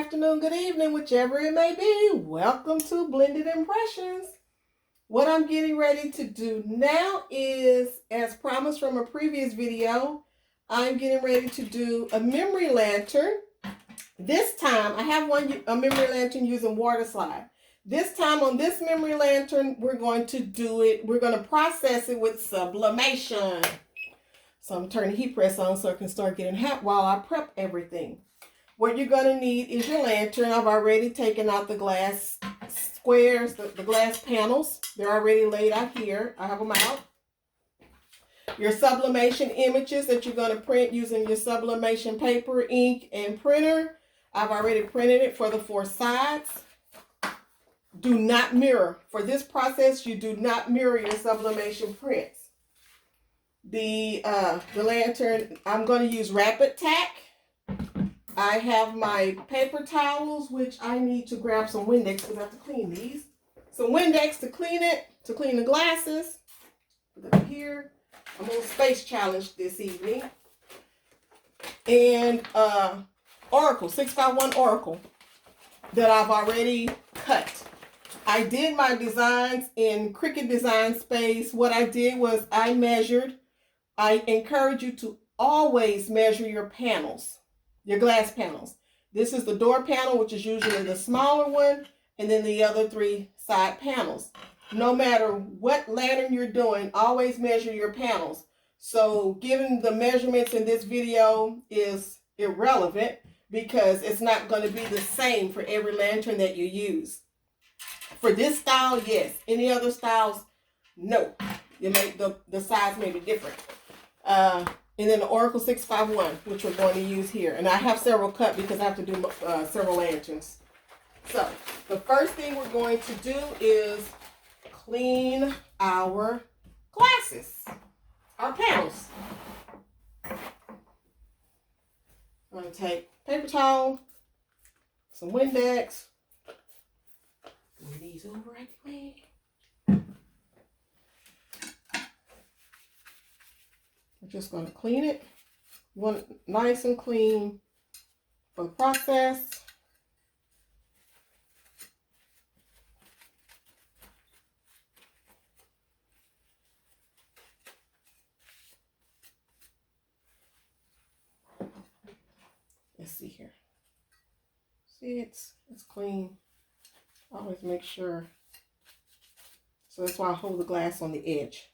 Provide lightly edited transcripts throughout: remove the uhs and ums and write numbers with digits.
afternoon, good evening, whichever it may be. Welcome to Blended Impressions. What I'm getting ready to do now is, as promised from a previous video, I'm getting ready to do a memory lantern. This time, I have a memory lantern using water slide. This time on this memory lantern, we're going to process it with sublimation. So I'm turning the heat press on so it can start getting hot while I prep everything. What you're going to need is your lantern. I've already taken out the glass squares, the glass panels. They're already laid out here. I have them out. Your sublimation images that you're going to print using your sublimation paper, ink, and printer. I've already printed it for the 4 sides. Do not mirror. For this process, you do not mirror your sublimation prints. The lantern, I'm going to use rapid tack. I have my paper towels, which I need to grab some Windex because I have to clean these. Some Windex to clean it, to clean the glasses. Put them here. I'm on space challenge this evening. And Oracle, 6x1 Oracle that I've already cut. I did my designs in Cricut Design Space. What I did was I measured. I encourage you to always measure your panels. Your glass panels. This is the door panel, which is usually the smaller one, and then the other 3 side panels. No matter what lantern you're doing, always measure your panels. So given the measurements in this video is irrelevant because it's not going to be the same for every lantern that you use. For this style, yes. Any other styles, no. The size may be different. And then the Oracle 6x1, which we're going to use here. And I have several cut because I have to do several lanterns. So, the first thing we're going to do is clean our glasses, our panels. I'm going to take paper towel, some Windex. Move these over right quick. We're just going to clean it. You want it nice and clean for the process. Let's see here. See, it's clean. Always make sure. So that's why I hold the glass on the edge.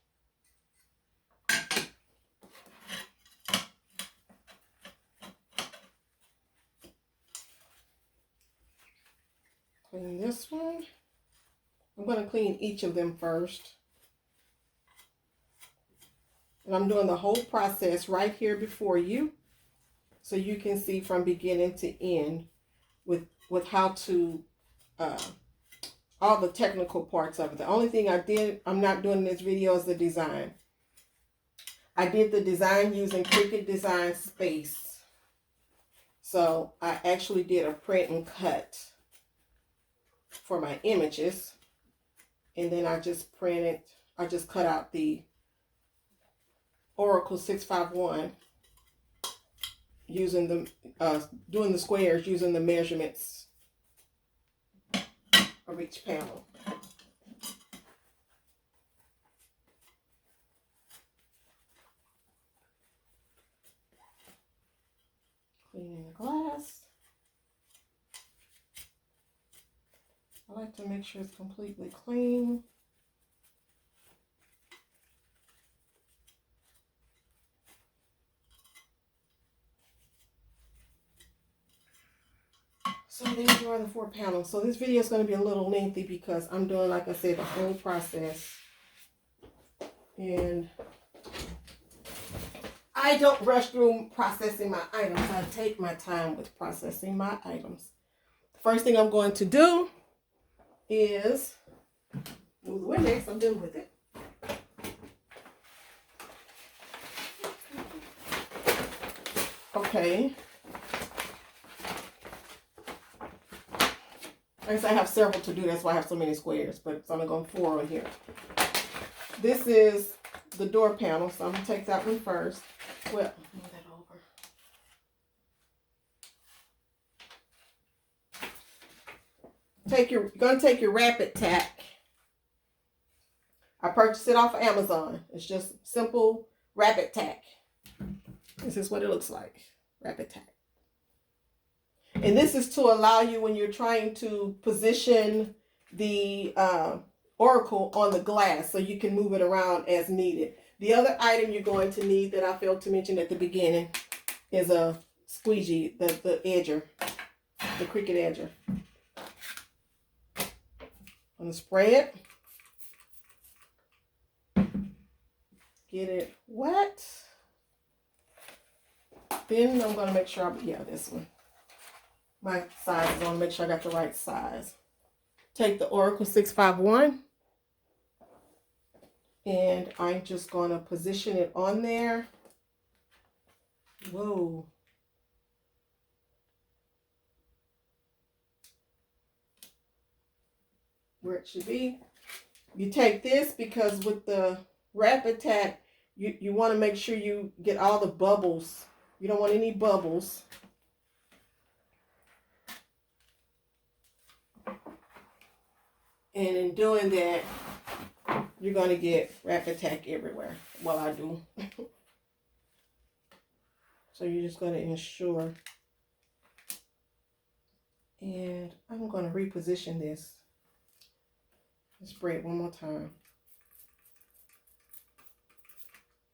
Clean this one. I'm going to clean each of them first. And I'm doing the whole process right here before you so you can see from beginning to end with how to, all the technical parts of it. The only thing I'm not doing in this video is the design. I did the design using Cricut Design Space. So I actually did a print and cut for my images, and then I just cut out the Oracle 6x1 using doing the squares using the measurements of each panel. Cleaning the glass. I like to make sure it's completely clean. So there you are, the 4 panels. So this video is going to be a little lengthy because I'm doing, like I said, the whole process. And I don't rush through processing my items. I take my time with processing my items. The first thing I'm going to do is move the Windex. I'm done with it. Okay. I guess I have several to do. That's why I have so many squares, but it's only going 4 on here. This is the door panel, so I'm going to take that one first. Well, move that over. you're gonna take your Rapid Tack. I purchased it off of Amazon. It's just simple Rapid Tack. This is what it looks like. Rapid Tack. And this is to allow you when you're trying to position the oracle on the glass so you can move it around as needed. The other item you're going to need that I failed to mention at the beginning is a squeegee, the edger, the Cricut edger. I'm going to spray it. Get it wet. Then I'm going to make sure, this one. My size is on, make sure I got the right size. Take the Oracle 651 and I'm just going to position it on there. Whoa. Where it should be. You take this because with the Rapid Tack, you want to make sure you get all the bubbles. You don't want any bubbles. And in doing that, you're going to get Rapid Tack everywhere. Well, I do. So you're just going to ensure. And I'm going to reposition this. Spray it one more time.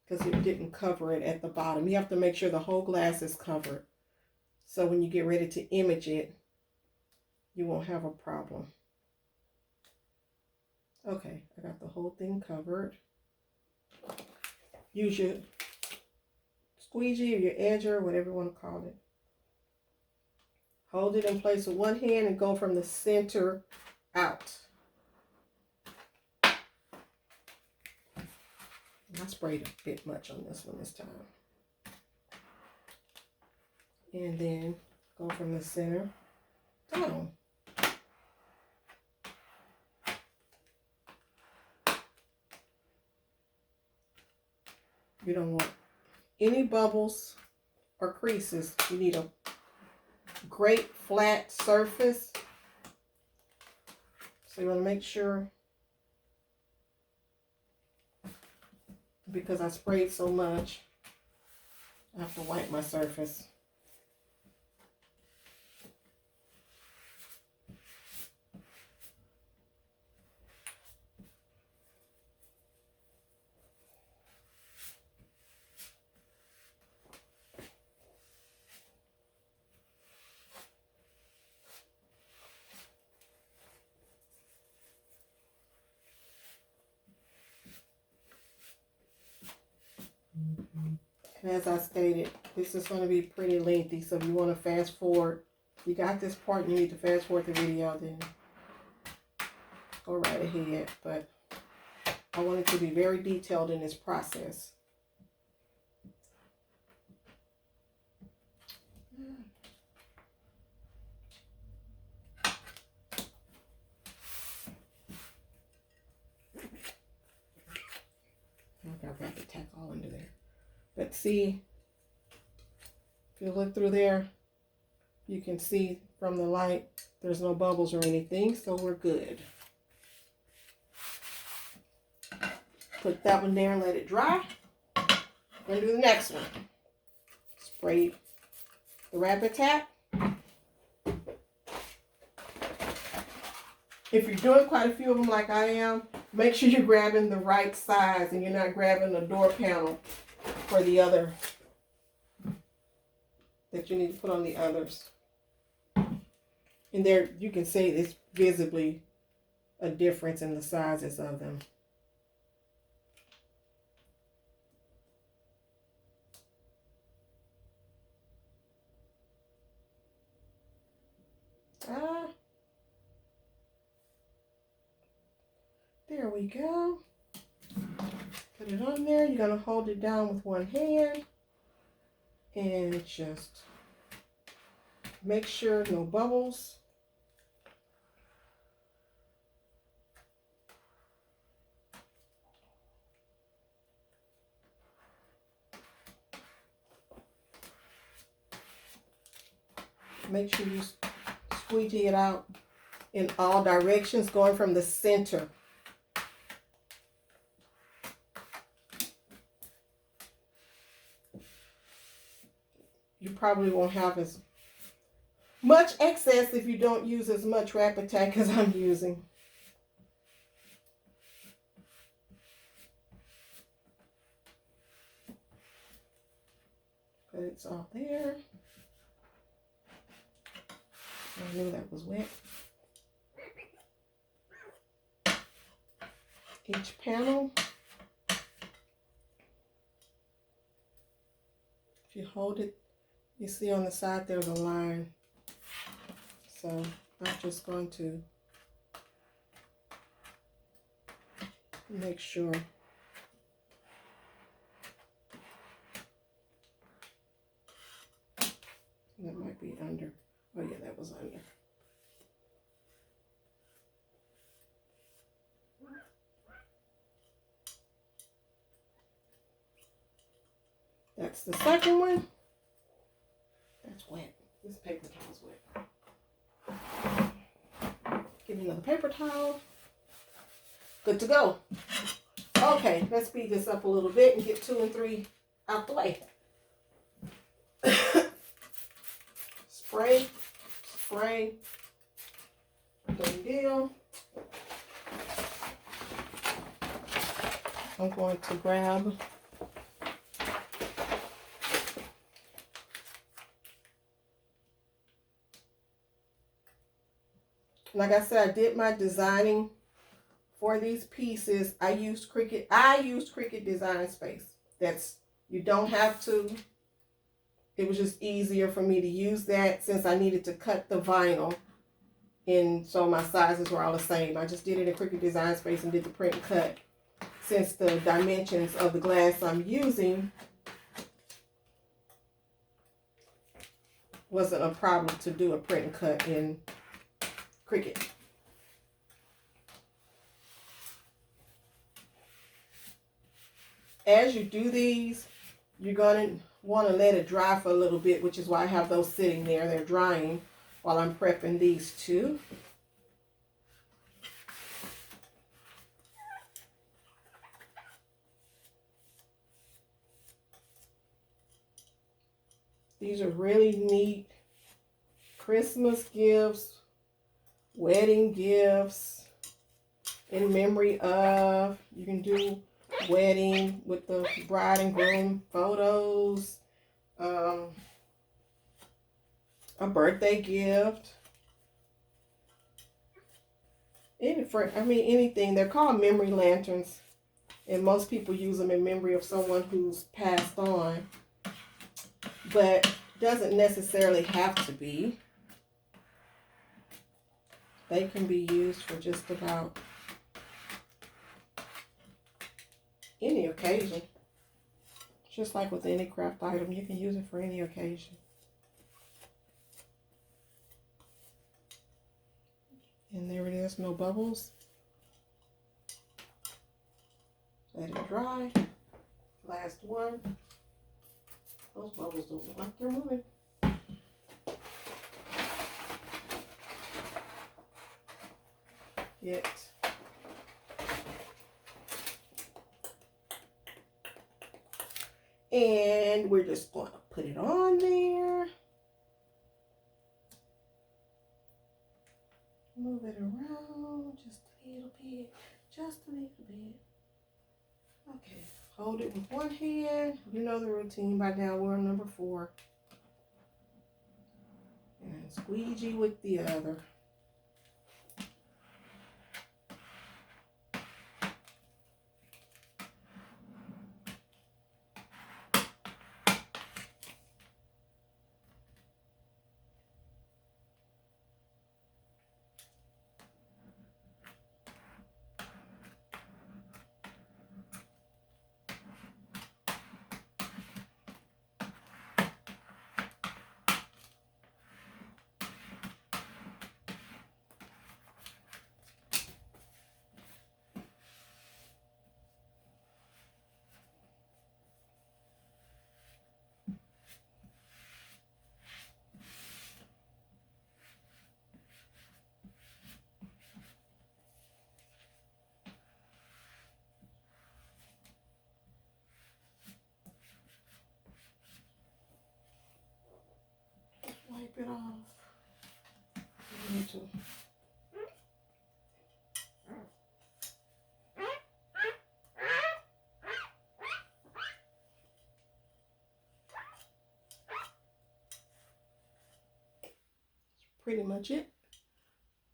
Because it didn't cover it at the bottom. You have to make sure the whole glass is covered. So when you get ready to image it, you won't have a problem. Okay, I got the whole thing covered. Use your squeegee or your edger, whatever you want to call it. Hold it in place with one hand and go from the center out. I sprayed a bit much on this one this time. And then go from the center down. You don't want any bubbles or creases. You need a great flat surface. So you want to make sure, because I sprayed so much, I have to wipe my surface. And as I stated, this is going to be pretty lengthy, so if you want to fast forward, you got this part and you need to fast forward the video, then go right ahead. But I want it to be very detailed in this process. I've got the tack all under there. But see, if you look through there, you can see from the light, there's no bubbles or anything, so we're good. Put that one there and let it dry. We're going to do the next one. Spray the Rapid Tack. If you're doing quite a few of them like I am, make sure you're grabbing the right size and you're not grabbing the door panel for the other that you need to put on the others. And there you can see it's visibly a difference in the sizes of them. There we go. Put it on there. You're going to hold it down with one hand and just make sure no bubbles. Make sure you squeegee it out in all directions, going from the center. You probably won't have as much excess if you don't use as much Rapid Tack as I'm using. But it's all there. I knew that was wet. Each panel, if you hold it, you see on the side there's a line. So I'm just going to make sure. That might be under. Oh yeah, that was under. That's the second one. That's wet. This paper towel's wet. Get another paper towel. Good to go. Okay, let's speed this up a little bit and get 2 and 3 out the way. Spray, spray. Done deal. I'm going to grab like I said, I did my designing for these pieces. I used Cricut Design Space. That's, you don't have to. It was just easier for me to use that since I needed to cut the vinyl. And so my sizes were all the same. I just did it in Cricut Design Space and did the print and cut. Since the dimensions of the glass I'm using wasn't a problem to do a print and cut in Cricut. As you do these, you're going to want to let it dry for a little bit, which is why I have those sitting there. They're drying while I'm prepping these two. These are really neat Christmas gifts, wedding gifts, in memory of. You can do wedding with the bride and groom photos, a birthday gift, anything. They're called memory lanterns, and most people use them in memory of someone who's passed on, but doesn't necessarily have to be. They can be used for just about any occasion. Just like with any craft item, you can use it for any occasion. And there it is, no bubbles. Let it dry. Last one. Those bubbles don't look like they're moving. Yet. And we're just going to put it on there. Move it around just a little bit. Just a little bit. Okay. Hold it with one hand. You know the routine by now. We're on number 4. And squeegee with the other. bit off. Me too. Pretty much it.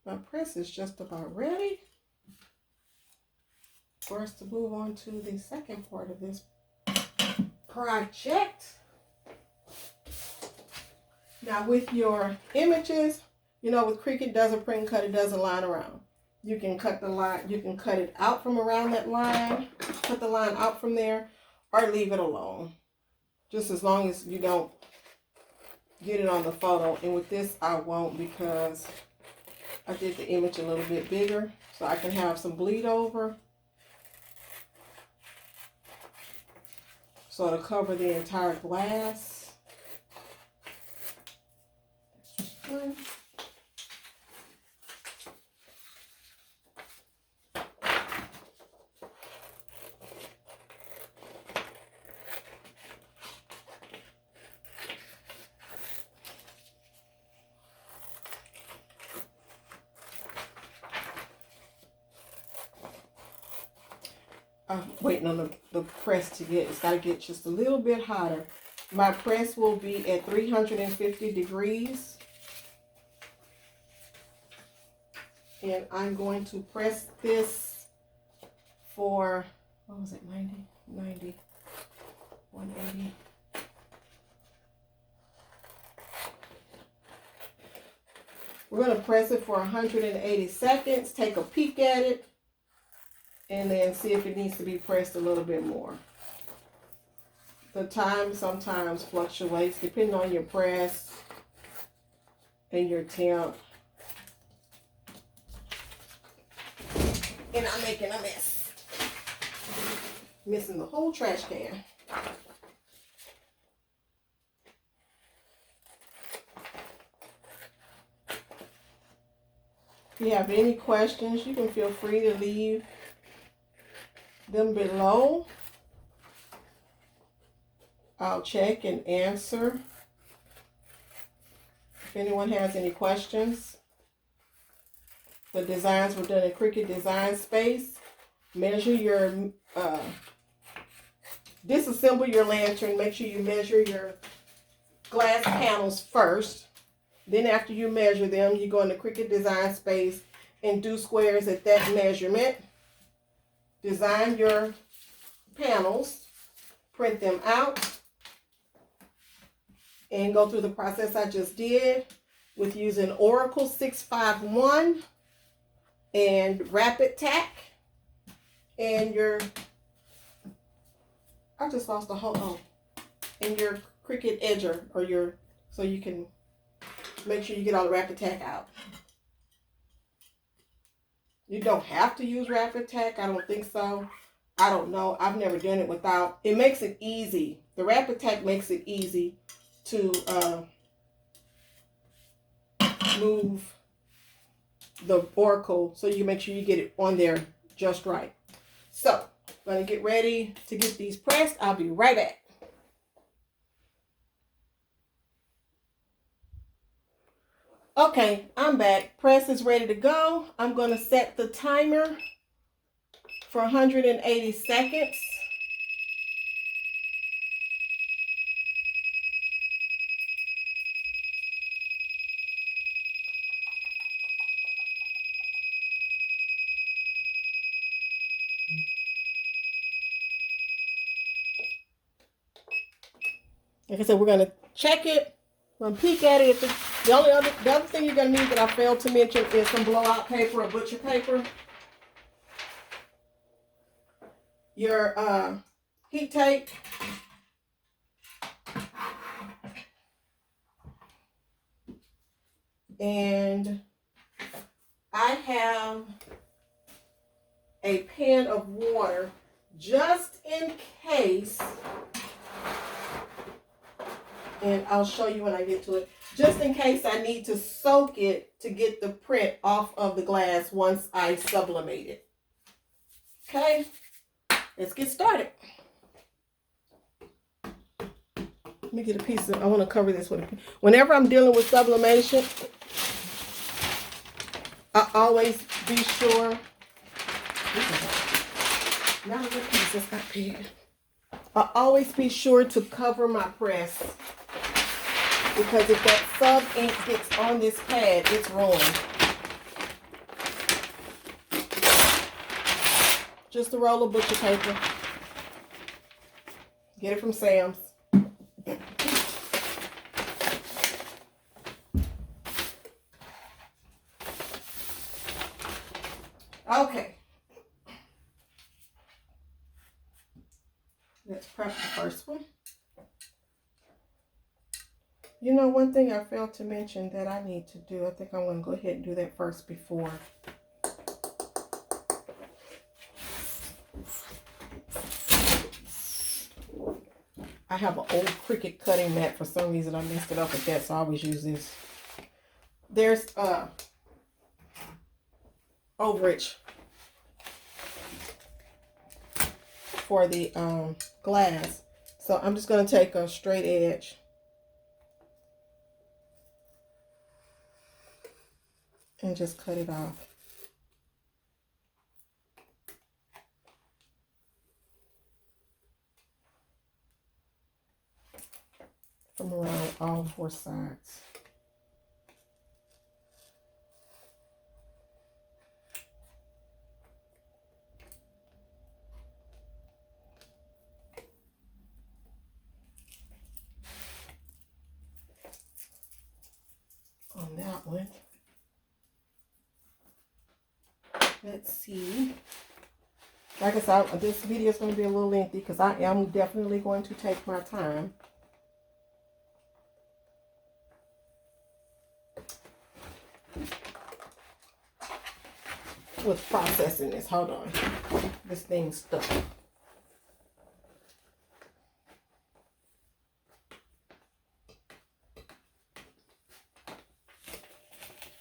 My press is just about ready for us to move on to the second part of this project. Now with your images, you know, with Cricut does a print and cut, it does a line around. You can cut the line, you can cut it out from around that line, cut the line out from there, or leave it alone. Just as long as you don't get it on the photo. And with this I won't, because I did the image a little bit bigger so I can have some bleed over, so to cover the entire glass. One. I'm waiting on the press to get, it's got to get just a little bit hotter. My press will be at 350 degrees. And I'm going to press this for, what was it, 90, 180. We're going to press it for 180 seconds, take a peek at it, and then see if it needs to be pressed a little bit more. The time sometimes fluctuates depending on your press and your temp. And I'm making a mess. Missing the whole trash can. If you have any questions, you can feel free to leave them below. I'll check and answer if anyone has any questions. The designs were done in Cricut Design Space. Measure your, disassemble your lantern. Make sure you measure your glass panels first. Then after you measure them, you go into Cricut Design Space and do squares at that measurement. Design your panels, print them out, and go through the process I just did with using Oracle 651 and Rapid Tack and your, I just lost the whole, oh, and your Cricut edger, or your, so you can make sure you get all the Rapid Tack out. You don't have to use Rapid Tack. I don't think so. I don't know. I've never done it without. It makes it easy. The Rapid Tack makes it easy to move the Oracle, so you make sure you get it on there just right. So I'm going to get ready to get these pressed. I'll be right back. Okay, I'm back. Press is ready to go. I'm going to set the timer for 180 seconds. Like I said, we're going to check it. We're going to peek at it. The other thing you're going to need that I failed to mention is some blowout paper or butcher paper. Your heat tape. And I have a pan of water just in case. And I'll show you when I get to it. Just in case I need to soak it to get the print off of the glass once I sublimate it. Okay, let's get started. me get a piece of, I want to cover this with a, whenever I'm dealing with sublimation, I always be sure, now the piece is up here. I always be sure to cover my press, because if that sub ink gets on this pad, it's ruined. Just a roll of butcher paper. Get it from Sam's. Okay. Let's prep the first one. You know, one thing I failed to mention that I need to do, I think I'm going to go ahead and do that first before. I have an old Cricut cutting mat. For some reason I messed it up with that, so I always use this. There's overage for the glass. So I'm just going to take a straight edge and just cut it off. From around all four sides. On that one, let's see. Like I said, this video is going to be a little lengthy because I am definitely going to take my time. With processing this. Hold on. This thing's stuck.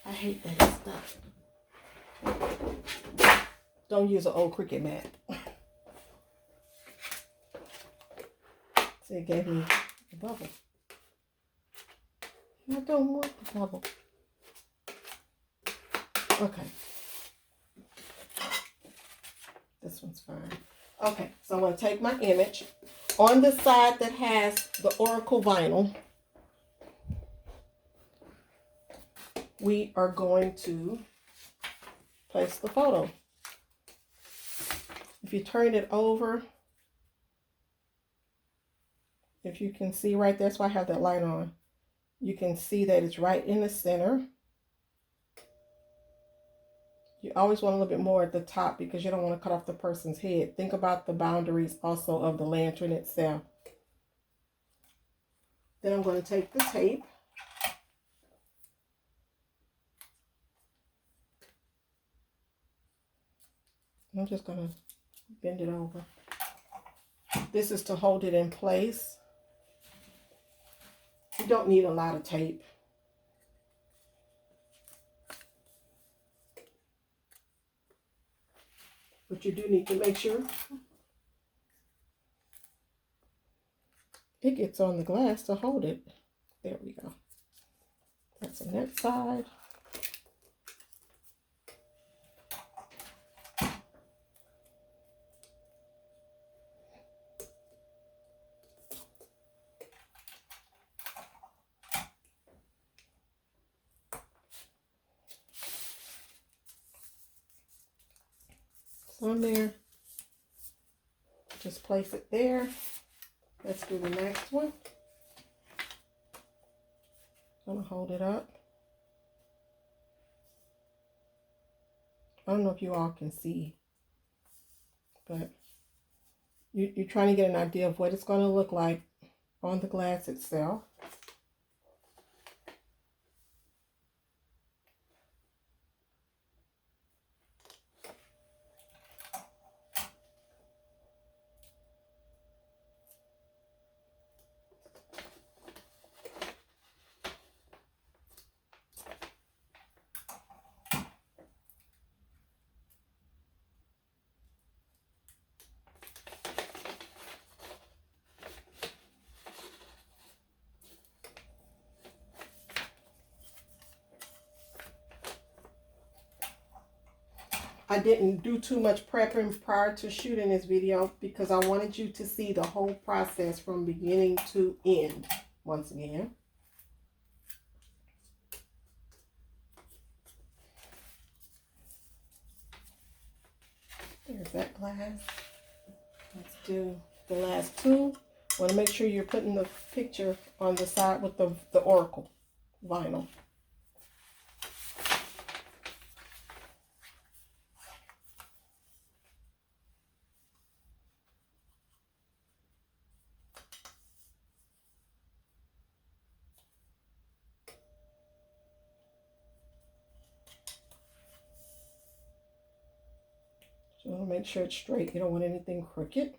I hate that it's stuck. Don't use an old Cricut mat. See, it gave me a bubble. I don't want the bubble. Okay. This one's fine. Okay, so I'm going to take my image. On the side that has the Oracle vinyl, we are going to place the photo. If you turn it over, if you can see right there, that's why I have that light on. You can see that it's right in the center. You always want a little bit more at the top because you don't want to cut off the person's head. Think about the boundaries also of the lantern itself. Then I'm going to take the tape. I'm just going to bend it over. This is to hold it in place. You don't need a lot of tape. But you do need to make sure it gets on the glass to hold it. There we go. That's on that side. On there, just place it there. Let's do the next one. I'm gonna hold it up. I don't know if you all can see, but you're trying to get an idea of what it's going to look like on the glass itself. I didn't do too much prepping prior to shooting this video because I wanted you to see the whole process from beginning to end once again. There's that glass. Let's do the last two. Want to make sure you're putting the picture on the side with the Oracle vinyl. So you want to make sure it's straight. You don't want anything crooked.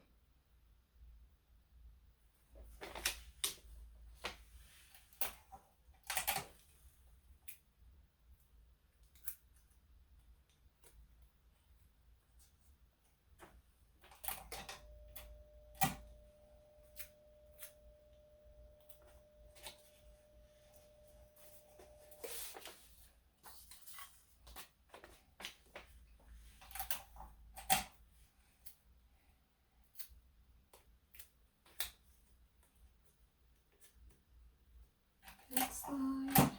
This side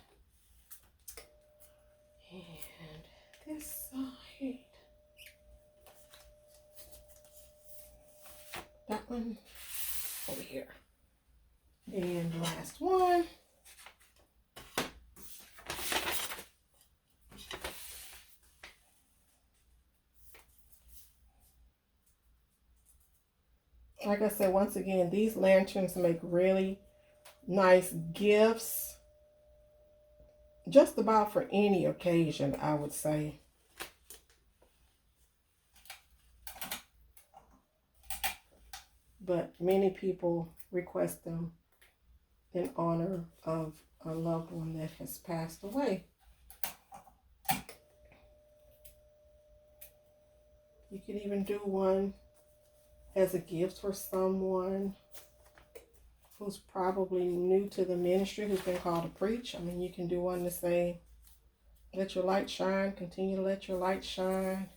and this side. That one over here. And the last one. Like I said, once again, these lanterns make really nice gifts. Just about for any occasion, I would say. But many people request them in honor of a loved one that has passed away. You can even do one as a gift for someone who's probably new to the ministry, who's been called to preach. I mean, you can do one to say, let your light shine, continue to let your light shine.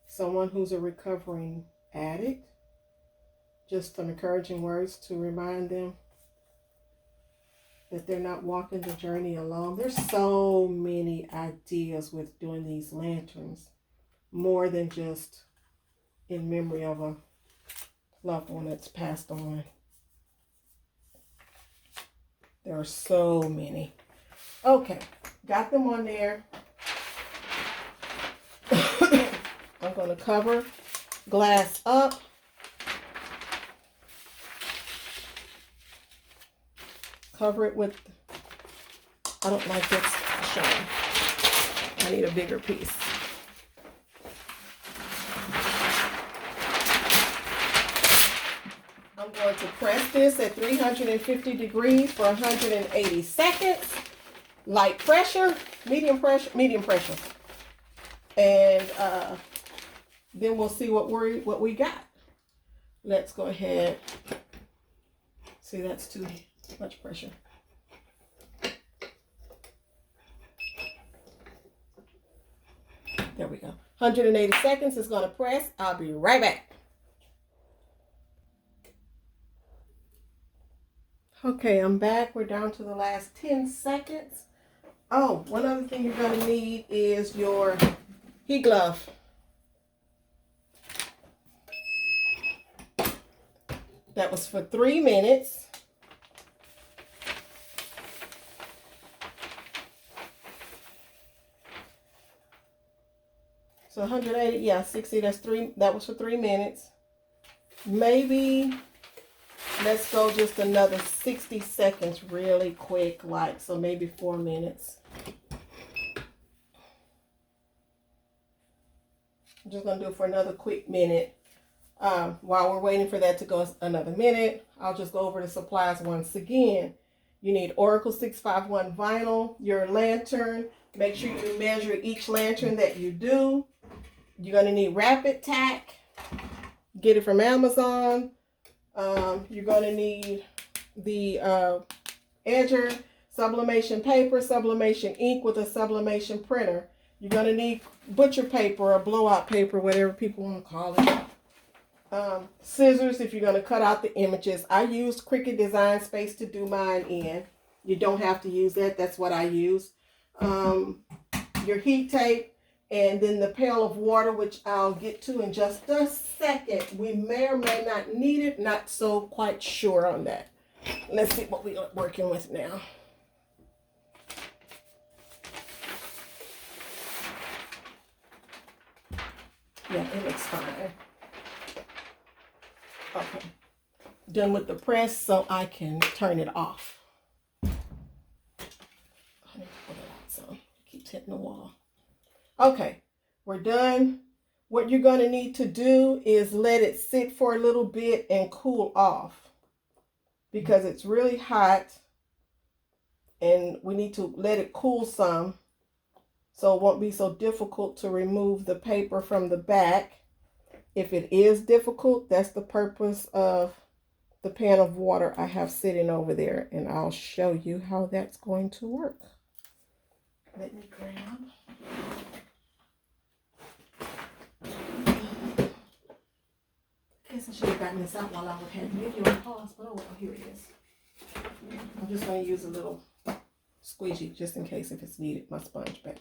Someone who's a recovering addict, just some encouraging words to remind them that they're not walking the journey alone. There's so many ideas with doing these lanterns, more than just in memory of a loved one that's passed on. There are so many. Okay, got them on there. I'm going to cover glass up. Cover it with, I don't like this shine. I need a bigger piece. I'm going to press this at 350 degrees for 180 seconds. Light pressure, medium pressure. And then we'll see what we got. Let's go ahead. See, that's too much pressure. There we go. 180 seconds is going to press. I'll be right back. Okay, I'm back. We're down to the last 10 seconds. Oh, one other thing you're going to need is your heat glove. That was for 3 minutes. So 180, yeah, 60, that's 3, that was for 3 minutes. Maybe let's go just another 60 seconds really quick, like, so maybe 4 minutes. I'm just gonna do it for another quick minute. While we're waiting for that to go another minute, I'll just go over the supplies once again. You need Oracle 651 vinyl, your lantern. Make sure you measure each lantern that you do. You're going to need Rapid Tack. Get it from Amazon. You're going to need the edger, sublimation paper, sublimation ink with a sublimation printer. You're going to need butcher paper or blowout paper, whatever people want to call it. Scissors if you're going to cut out the images. I used Cricut Design Space to do mine in. You don't have to use that. That's what I use. Your heat tape, and then the pail of water, which I'll get to in just a second. We may or may not need it. Not so quite sure on that. Let's see what we're working with now. Yeah, it looks fine. Okay. Done with the press, so I can turn it off. I need to put it out, so it keeps hitting the wall. Okay, we're done. What you're going to need to do is let it sit for a little bit and cool off, because it's really hot and we need to let it cool some so it won't be so difficult to remove the paper from the back. If it is difficult, that's the purpose of the pan of water I have sitting over there, and I'll show you how that's going to work. Let me grab. I guess I should have gotten this out while I would have video on pause, but oh well, here it is. I'm just going to use a little squeegee just in case if it's needed, my sponge bag.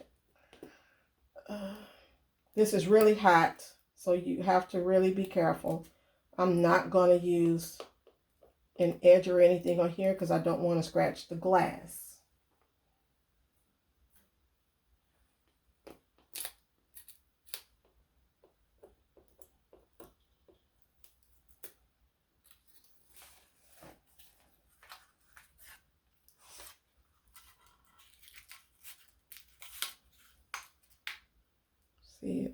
This is really hot, so you have to really be careful. I'm not going to use an edge or anything on here because I don't want to scratch the glass. See,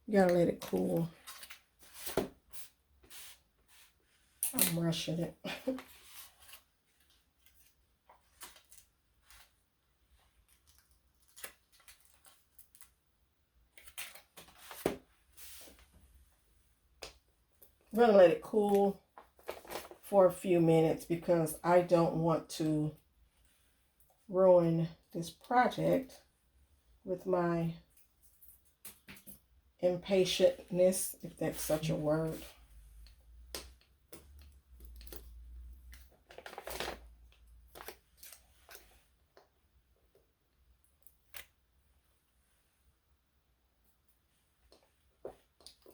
you gotta let it cool. I'm rushing it. I'm gonna let it cool for a few minutes because I don't want to ruin this project with my impatientness, if that's such a word.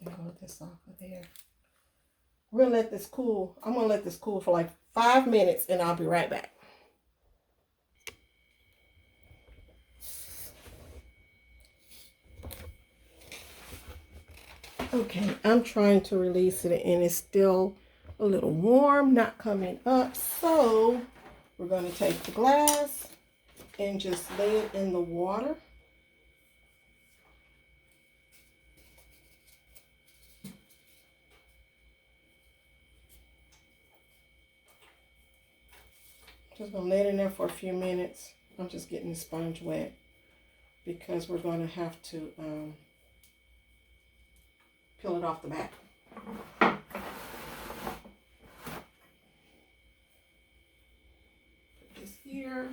I'll get this off of there. We're gonna let this cool. I'm gonna let this cool for like 5 minutes and I'll be right back. Okay, I'm trying to release it and it's still a little warm, not coming up. So we're going to take the glass and just lay it in the water. Just going to lay it in there for a few minutes. I'm just getting the sponge wet because we're going to have to peel it off the back. Put this here.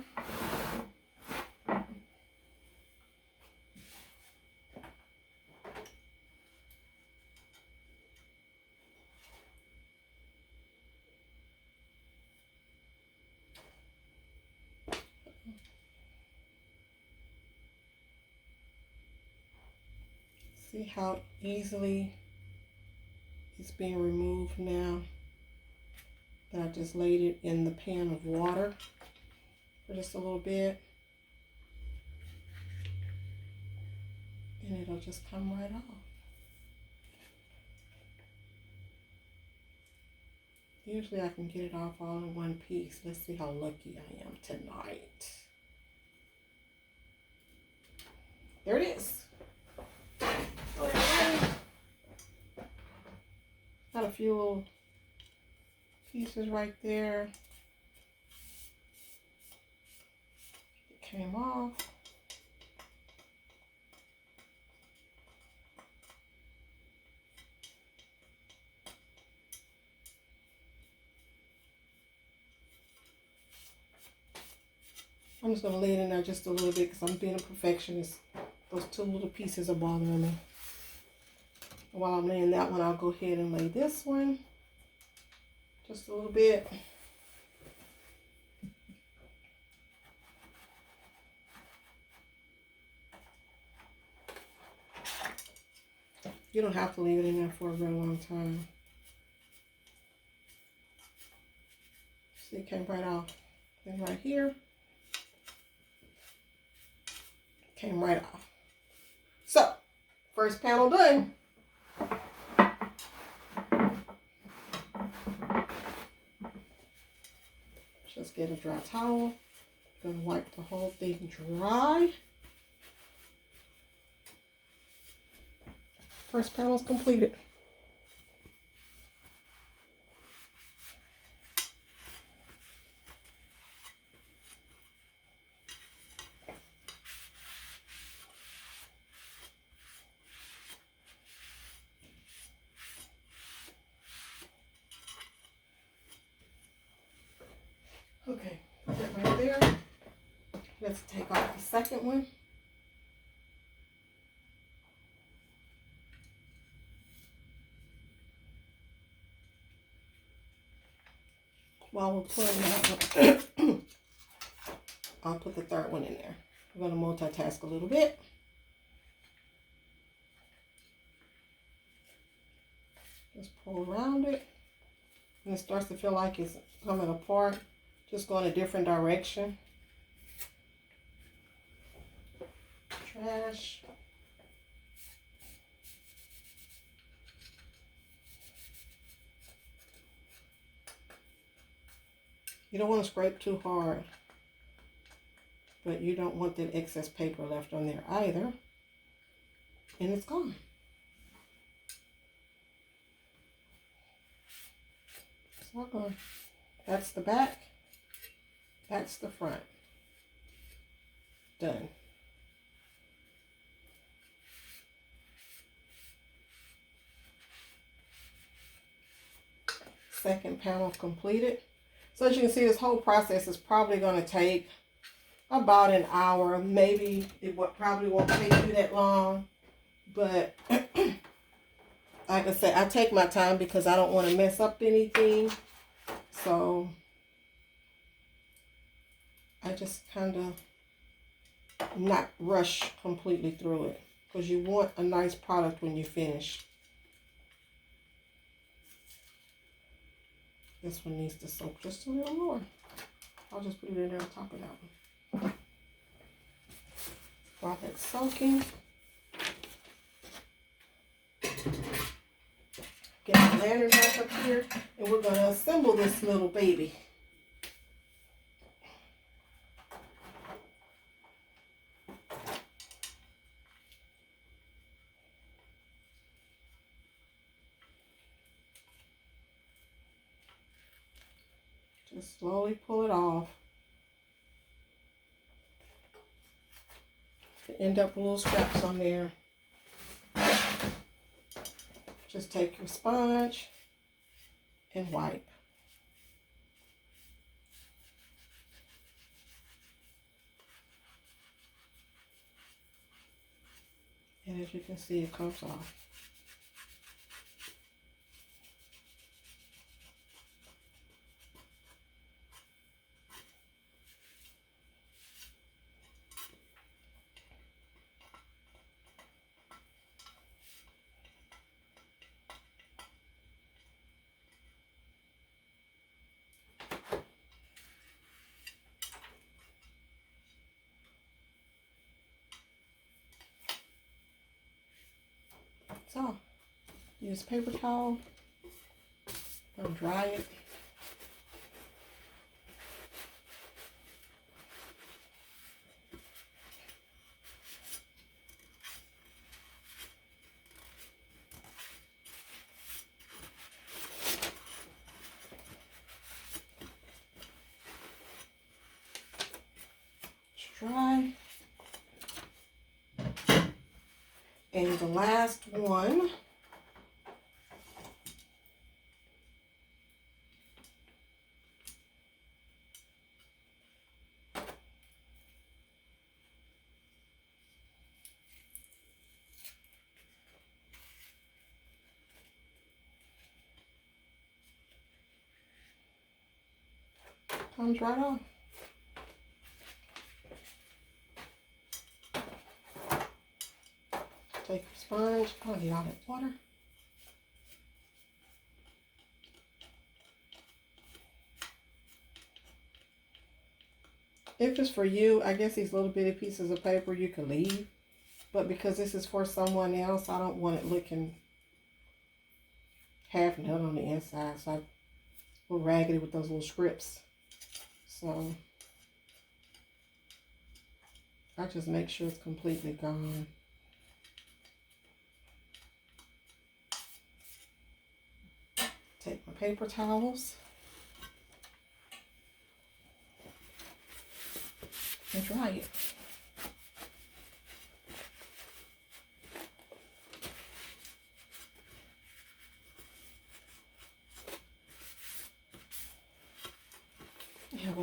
See how easily it's being removed now that I just laid it in the pan of water for just a little bit. And it'll just come right off. Usually I can get it off all in one piece. Let's see how lucky I am tonight. There it is. Got a few little pieces right there. It came off. I'm just going to lay it in there just a little bit because I'm being a perfectionist. Those two little pieces are bothering me. While I'm laying that one, I'll go ahead and lay this one just a little bit. You don't have to leave it in there for a very long time. See, it came right off. And right here, came right off. So, first panel done. Just get a dry towel. Gonna wipe the whole thing dry. First panel is completed. Okay, put that right there. Let's take off the second one. While we're pulling that one, I'll put the third one in there. I'm going to multitask a little bit. Just pull around it. And it starts to feel like it's coming apart. Just go in a different direction. Trash. You don't want to scrape too hard, but you don't want that excess paper left on there either. And it's gone. It's all gone. That's the back. That's the front. Done. Second panel completed. So as you can see, this whole process is probably going to take about an hour. Maybe it probably won't take you that long. But like I said, I take my time because I don't want to mess up anything. So I just kind of not rush completely through it, because you want a nice product when you finish. This one needs to soak just a little more. I'll just put it in there on top of that one. While that's soaking, get my lantern back up here, and we're going to assemble this little baby. Just slowly pull it off. End up with little scraps on there. Just take your sponge and wipe. And as you can see, it comes off. So, use a paper towel and dry it. It's dry. And the last one, Comes right off. Take your sponge. Oh, get all that water. If it's for you, I guess these little bitty pieces of paper you can leave. But because this is for someone else, I don't want it looking half nut on the inside. So I go raggedy with those little scripts. So I just make sure it's completely gone. Take my paper towels and dry it. We have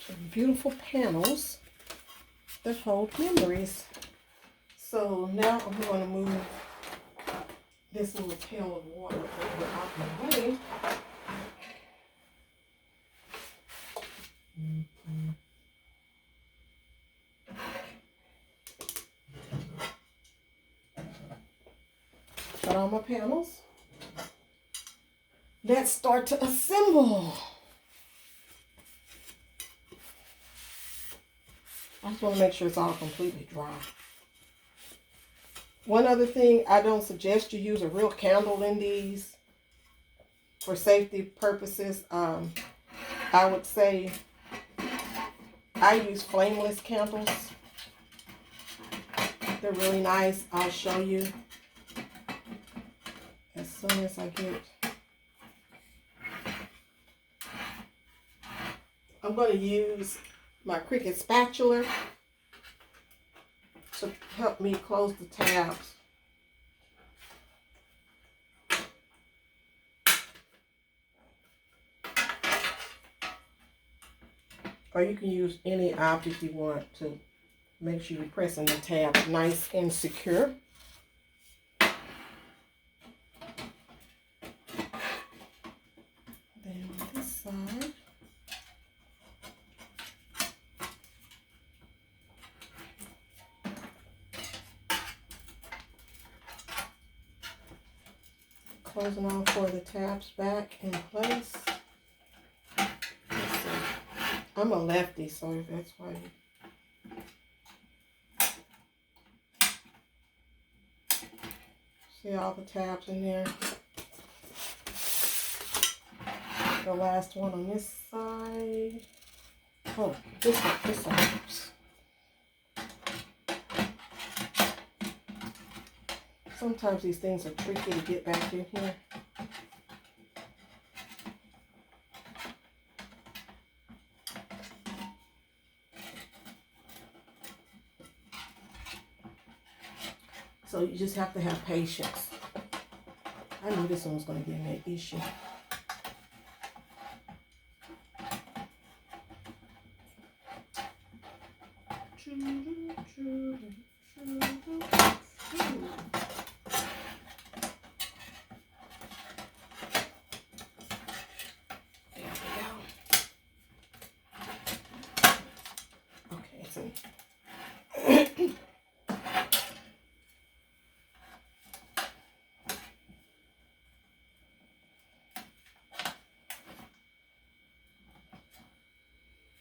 some beautiful panels that hold memories. So now I'm going to move this little pail of water over out the way. Got all my panels. Let's start to assemble. I just want to make sure it's all completely dry. One other thing, I don't suggest you use a real candle in these for safety purposes. I would say I use flameless candles. They're really nice. I'll show you as soon as I get. I'm going to use my Cricut spatula to help me close the tabs. Or you can use any object you want to make sure you're pressing the tab nice and secure. Then on this side, closing all four of the tabs back in place. I'm a lefty, so that's why. See all the tabs in there. The last one on this side. Oh, this side. Sometimes these things are tricky to get back in here. So you just have to have patience. I knew this one was going to give me an issue.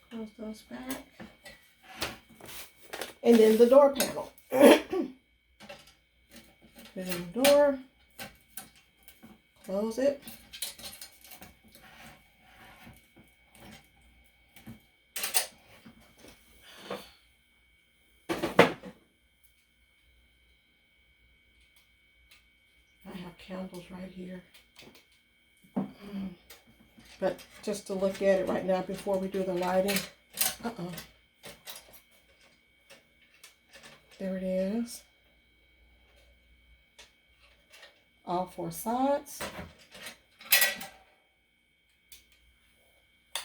Close those back. And then the door panel. Put in the door. Close it. I have candles right here. But just to look at it right now before we do the lighting. There it is. All four sides.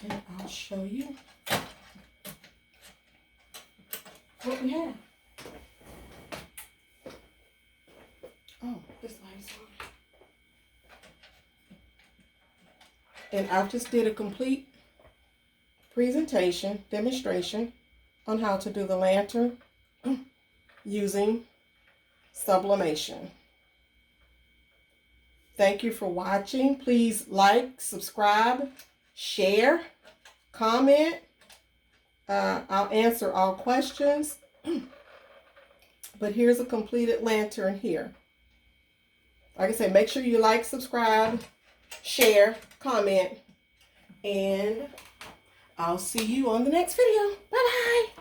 And I'll show you what we have. Oh, this light's on. And I just did a complete demonstration on how to do the lantern using sublimation. Thank you for watching. Please like, subscribe, share, comment. I'll answer all questions. But here's a completed lantern here. Like I said, make sure you like, subscribe, share, comment, and I'll see you on the next video. Bye-bye.